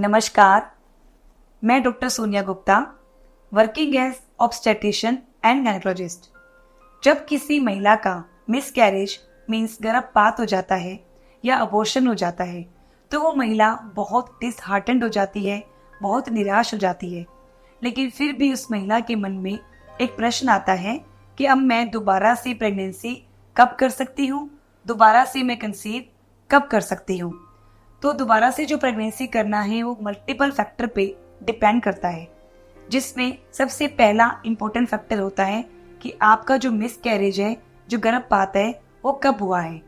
नमस्कार, मैं doctor Sonia Gupta, working as obstetrician and gynaecologist. जब किसी महिला का मिसकैरेज मीन्स गर्भपात हो जाता है या अबॉर्शन हो जाता है तो वो महिला बहुत डिसहार्टेंड हो जाती है, बहुत निराश हो जाती है। लेकिन फिर भी उस महिला के मन में एक प्रश्न आता है कि अब मैं दोबारा से प्रेगनेंसी कब कर सकती हूँ, दोबारा से मैं कंसीव कब कर सकती हूँ। तो दोबारा से जो प्रेगनेंसी करना है वो मल्टीपल फैक्टर पे डिपेंड करता है, जिसमें सबसे पहला इम्पोर्टेंट फैक्टर होता है कि आपका जो मिसकैरेज है, जो गर्भपात है, वो कब हुआ है।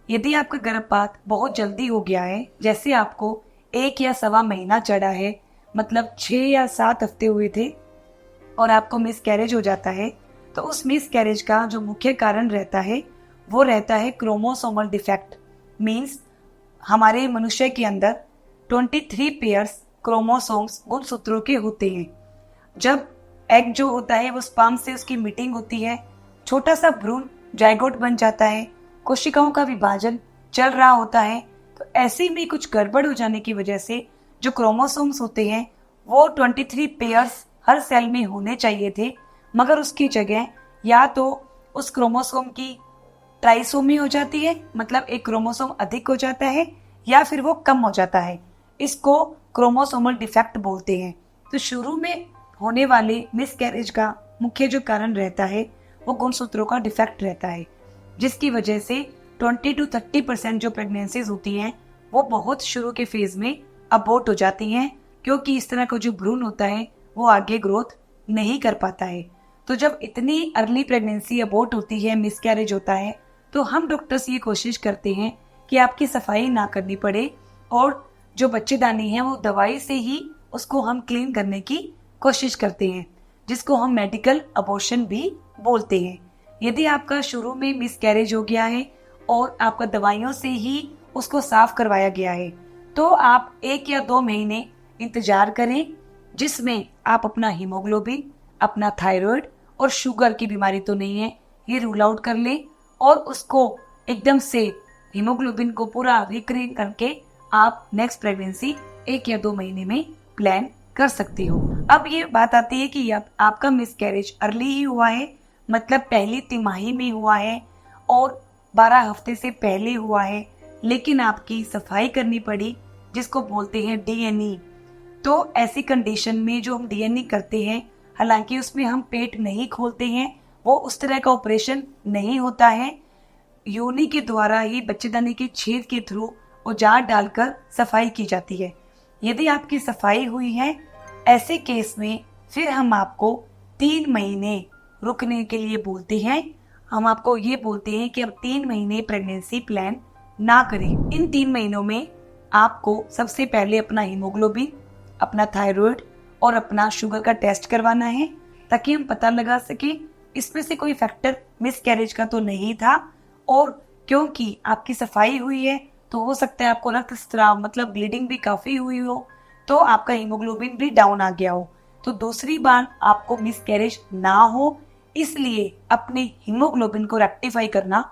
यदि आपका गर्भपात बहुत जल्दी हो गया है, जैसे आपको 1 या सवा महीना चढ़ा है, मतलब 6 या 7 हफ्ते हुए थे और आपको मिसकैरेज हो जाता है, तो उस मिसकैरेज का जो मुख्य कारण रहता है वो रहता है क्रोमोसोमल डिफेक्ट। मीन्स हमारे मनुष्य के अंदर 23 पेयर्स क्रोमोसोम्स गुणसूत्रों के होते हैं। जब एग जो होता है वो स्पर्म से उसकी मीटिंग होती है, छोटा सा भ्रूण जाइगोट बन जाता है, कोशिकाओं का विभाजन चल रहा होता है। तो ऐसे में कुछ गड़बड़ हो जाने की वजह से जो क्रोमोसोम्स होते हैं वो 23 पेयर्स हर सेल में होने चाहिए थे, मगर उसकी जगह या तो उस क्रोमोसोम की ट्राइसोमी हो जाती है, मतलब एक क्रोमोसोम अधिक हो जाता है, या फिर वो कम हो जाता है। इसको क्रोमोसोमल डिफेक्ट बोलते हैं। तो शुरू में होने वाले मिसकैरेज का मुख्य जो कारण रहता है वो गुणसूत्रों का डिफेक्ट रहता है, जिसकी वजह से 20 to 30% जो प्रेगनेंसीज होती हैं वो बहुत शुरू के फेज में अबॉर्ट हो जाती हैं, क्योंकि इस तरह का जो भ्रूण होता है वो आगे ग्रोथ नहीं कर पाता है। तो जब इतनी अर्ली प्रेगनेंसी अबॉर्ट होती है, मिसकैरेज होता है, तो हम डॉक्टर्स ये कोशिश करते हैं कि आपकी सफाई ना करनी पड़े और जो बच्चेदानी है वो दवाई से ही उसको हम क्लीन करने की कोशिश करते हैं, जिसको हम मेडिकल अबॉर्शन भी बोलते हैं। यदि आपका शुरू में मिसकैरेज हो गया है और आपका दवाइयों से ही उसको साफ करवाया गया है, तो आप 1 या 2 महीने इंतजार करें, जिसमें आप अपना हीमोग्लोबिन, अपना थायराइड और शुगर की बीमारी तो नहीं है ये रूल आउट कर लें, और उसको एकदम से हीमोग्लोबिन को पूरा रिक्रीन करके आप नेक्स्ट प्रेगनेंसी 1 या 2 महीने में प्लान कर सकती हो। अब ये बात आती है कि आपका मिसकैरेज अर्ली ही हुआ है, मतलब पहली तिमाही में हुआ है और 12 हफ्ते से पहले हुआ है, लेकिन आपकी सफाई करनी पड़ी, जिसको बोलते हैं डीएनई। तो ऐसी कंडीशन में जो हम डीएनई करते हैं, हालांकि उसमें हम पेट नहीं खोलते हैं, वो उस तरह का ऑपरेशन नहीं होता है। योनि के द्वारा ही बच्चेदानी के छेद के थ्रू औजार डालकर सफाई की जाती है। यदि आपकी सफाई हुई है, ऐसे केस में फिर हम आपको 3 महीने रुकने के लिए बोलते हैं। हम आपको ये बोलते हैं कि अब 3 महीने प्रेगनेंसी प्लान ना करें। इन 3 महीनों में आपको सबसे पहले अपना हीमोग्लोबिन, अपना थायराइड और अपना शुगर का टेस्ट करवाना है, ताकि हम पता लगा सके इसमें से कोई फैक्टर मिसकैरेज का तो नहीं था। और क्योंकि आपकी सफाई हुई है तो हो सकता है आपको रक्तस्राव मतलब ब्लीडिंग भी काफी हुई हो, तो आपका हीमोग्लोबिन भी डाउन आ गया हो, तो दूसरी बार आपको मिसकैरेज ना हो, इसलिए अपने हीमोग्लोबिन को रेक्टिफाई करना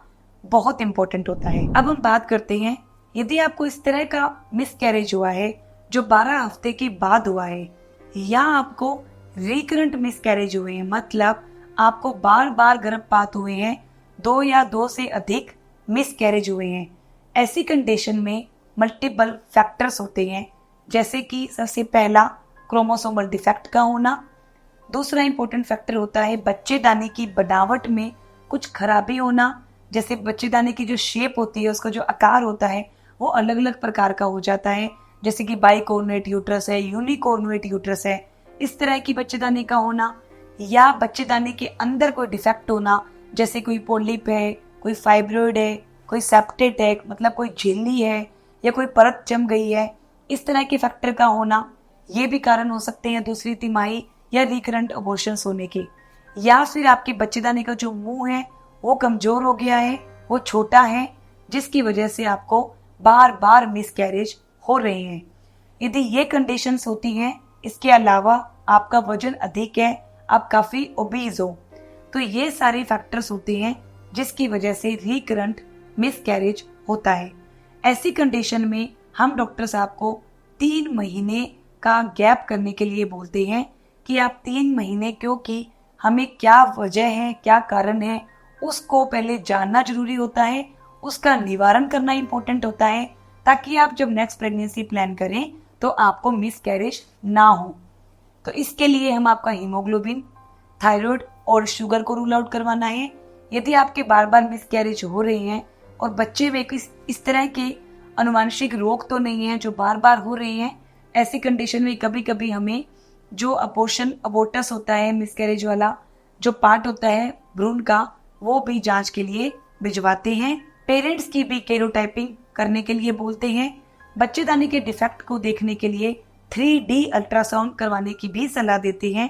बहुत इंपॉर्टेंट होता है। अब हम बात करते हैं, यदि आपको इस तरह का मिसकैरेज हुआ है जो 12 हफ्ते के बाद हुआ है, या आपको रिकरेंट मिसकैरेज हुए हैं, मतलब आपको बार बार गर्भपात हुए हैं, 2 या 2 से अधिक मिसकैरेज हुए हैं, ऐसी कंडीशन में मल्टीपल फैक्टर्स होते हैं, जैसे कि सबसे पहला क्रोमोसोमल डिफेक्ट का होना। दूसरा इंपॉर्टेंट फैक्टर होता है बच्चेदानी की बनावट में कुछ खराबी होना, जैसे बच्चेदानी की जो शेप होती है, उसका जो आकार होता है वो अलग अलग प्रकार का हो जाता है, जैसे कि बाइकोर्नुएट यूट्रस है, यूनिकोर्नुएट यूट्रस है, इस तरह की बच्चेदानी का होना, या बच्चेदानी के अंदर कोई डिफेक्ट होना, जैसे कोई पोलिप है, कोई फाइब्रॉइड है, कोई सेप्टेट है, मतलब कोई झिल्ली है, या कोई परत जम गई है, इस तरह के फैक्टर का होना, ये भी कारण हो सकते हैं दूसरी तिमाही या रिकरेंट अबॉर्शंस होने के। या फिर आपके बच्चेदानी का जो मुंह है वो कमजोर हो गया है, वो छोटा है, जिसकी वजह से आपको बार बार मिसकैरेज हो रहे हैं। यदि ये कंडीशंस होती हैं, इसके अलावा आपका वजन अधिक है, आप काफी ओबीज हो, तो ये सारे फैक्टर्स होते हैं जिसकी वजह से रिकरेंट मिसकैरेज होता है। ऐसी कंडीशन में हम डॉक्टर साहब को 3 महीने का गैप करने के लिए बोलते हैं कि आप 3 महीने, क्योंकि हमें क्या वजह है, क्या कारण है, उसको पहले जानना जरूरी होता है, उसका निवारण करना इंपॉर्टेंट होता है, ताकि आप जब नेक्स्ट प्रेगनेंसी प्लान करें तो आपको मिसकैरेज ना हो। तो इसके लिए हम आपका हीमोग्लोबिन, थायराइड और शुगर को रूल आउट करवाना है। यदि आपके बार बार मिसकैरेज हो रहे हैं और बच्चे में इस तरह के अनुवांशिक रोग तो नहीं है जो बार बार हो रही हैं, ऐसी कंडीशन में कभी कभी हमें जो अबोर्टस होता है, मिसकैरेज वाला जो पार्ट होता है भ्रूण का, वो भी जांच के लिए भिजवाते हैं। पेरेंट्स की भी कैरोटाइपिंग करने के लिए बोलते हैं। बच्चेदानी के डिफेक्ट को देखने के लिए 3D अल्ट्रासाउंड करवाने की भी सलाह देते हैं।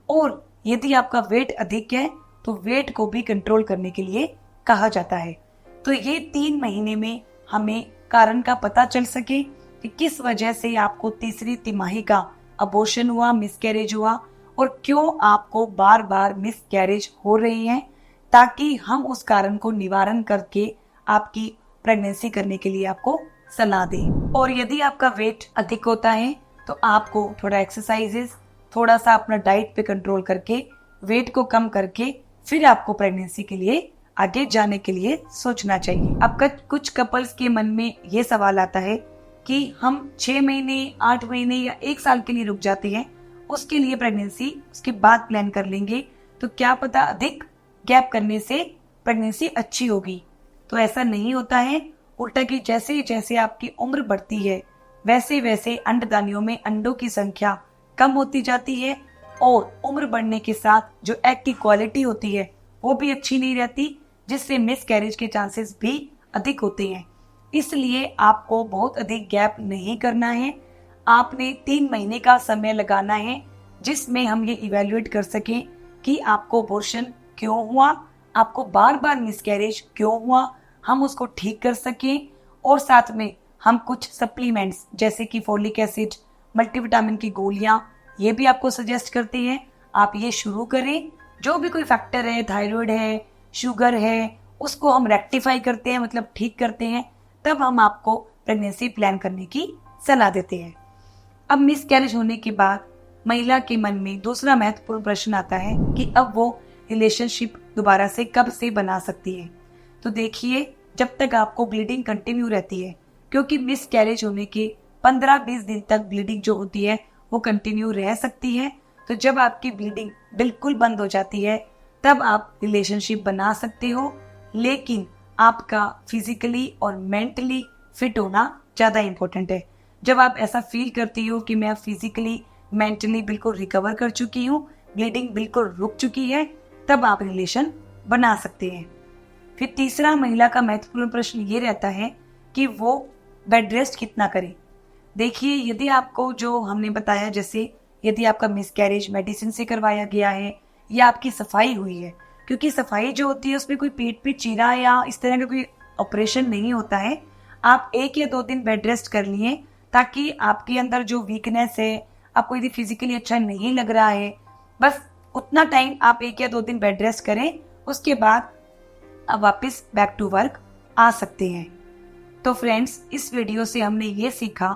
और यदि आपका वेट अधिक है तो वेट को भी कंट्रोल करने के लिए कहा जाता है। तो ये 3 महीने में हमें कारण का पता चल सके कि किस वजह से आपको तीसरी तिमाही का अबॉर्शन हुआ, मिसकैरेज हुआ, और क्यों आपको बार बार मिसकैरेज हो रही है, ताकि हम उस कारण को निवारण करके आपकी प्रेगनेंसी करने के लिए आपको सलाह दें। और यदि आपका वेट अधिक होता है तो आपको थोड़ा एक्सरसाइजेस, थोड़ा सा अपना डाइट पे कंट्रोल करके वेट को कम करके फिर आपको प्रेगनेंसी के लिए आगे जाने के लिए सोचना चाहिए। अब कुछ कपल्स के मन में ये सवाल आता है कि हम 6 महीने, 8 महीने या 1 साल के लिए रुक जाते हैं, उसके लिए प्रेगनेंसी उसके बाद प्लान कर लेंगे, तो क्या पता अधिक गैप करने से प्रेगनेंसी अच्छी होगी। तो ऐसा नहीं होता है, उल्टा कि जैसे जैसे आपकी उम्र बढ़ती है वैसे वैसे अंडदानियों में अंडों की संख्या कम होती जाती है, और उम्र बढ़ने के साथ जो एग की क्वालिटी होती है वो भी अच्छी नहीं रहती, जिससे मिसकैरेज के चांसेस भी अधिक होते हैं। इसलिए आपको बहुत अधिक गैप नहीं करना है। आपने 3 महीने का समय लगाना है जिसमें हम ये इवेल्युएट कर सकें कि आपको अबॉर्शन क्यों हुआ, आपको बार बार मिसकैरेज क्यों हुआ, हम उसको ठीक कर सकें। और साथ में हम कुछ सप्लीमेंट्स जैसे कि फोलिक एसिड, मल्टीविटामिन की गोलियां, ये भी आपको सजेस्ट करते हैं, आप ये शुरू करें। जो भी कोई फैक्टर है, थायराइड है, शुगर है, उसको हम रेक्टिफाई करते हैं, मतलब ठीक करते हैं, तब हम आपको प्रेगनेंसी प्लान करने की सलाह देते हैं। अब मिसकैरेज होने के बाद महिला के मन में दूसरा महत्वपूर्ण प्रश्न आता है कि अब वो रिलेशनशिप दोबारा से कब से बना सकती है। तो देखिए, जब तक आपको ब्लीडिंग कंटिन्यू रहती है, क्योंकि मिसकैरेज होने के 15-20 दिन तक ब्लीडिंग जो होती है वो कंटिन्यू रह सकती है। तो जब आपकी ब्लीडिंग बिल्कुल बंद हो जाती है तब आप रिलेशनशिप बना सकते हो, लेकिन आपका फिजिकली और मेंटली फिट होना ज्यादा इंपॉर्टेंट है। जब आप ऐसा फील करती हो कि मैं फिजिकली, मेंटली बिल्कुल रिकवर कर चुकी हूँ, ब्लीडिंग बिल्कुल रुक चुकी है, तब आप रिलेशन बना सकते हैं। फिर तीसरा महिला का महत्वपूर्ण प्रश्न ये रहता है कि वो बेड रेस्ट कितना करे। देखिए, यदि आपको जो हमने बताया, जैसे यदि आपका मिसकैरेज मेडिसिन से करवाया गया है या आपकी सफाई हुई है, क्योंकि सफाई जो होती है उसमें कोई पेट पे चीरा या इस तरह का कोई ऑपरेशन नहीं होता है, आप 1 या 2 दिन बेड रेस्ट कर लिए, ताकि आपके अंदर जो वीकनेस है, आपको यदि फिजिकली अच्छा नहीं लग रहा है, बस उतना टाइम आप 1 या 2 दिन बेड रेस्ट करें, उसके बाद अब वापस बैक टू वर्क आ सकते हैं। तो फ्रेंड्स, इस वीडियो से हमने ये सीखा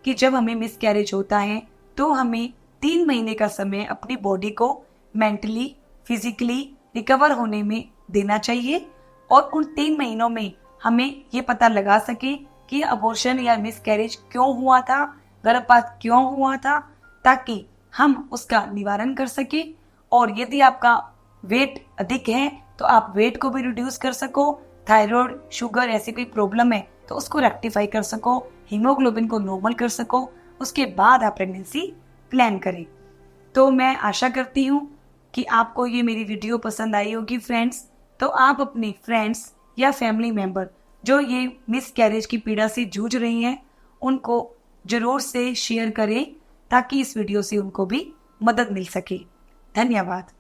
कि जब हमें मिसकैरेज होता है तो हमें 3 महीने का समय अपनी बॉडी को मेंटली, फिजिकली रिकवर होने में देना चाहिए, और उन 3 महीनों में हमें ये पता लगा सके कि अबॉर्शन या मिसकैरेज क्यों हुआ था, गर्भपात क्यों हुआ था, ताकि हम उसका निवारण कर सके। और यदि आपका वेट अधिक है तो आप वेट को भी रिड्यूस कर सको, थायराइड, शुगर ऐसी कोई प्रॉब्लम है तो उसको रेक्टिफाई कर सको, हीमोग्लोबिन को नॉर्मल कर सको, उसके बाद आप प्रेगनेंसी प्लान करें। तो मैं आशा करती हूँ कि आपको ये मेरी वीडियो पसंद आई होगी फ्रेंड्स। तो आप अपने फ्रेंड्स या फैमिली मेंबर जो ये मिसकैरेज की पीड़ा से जूझ रही हैं, उनको जरूर से शेयर करें, ताकि इस वीडियो से उनको भी मदद मिल सके। धन्यवाद।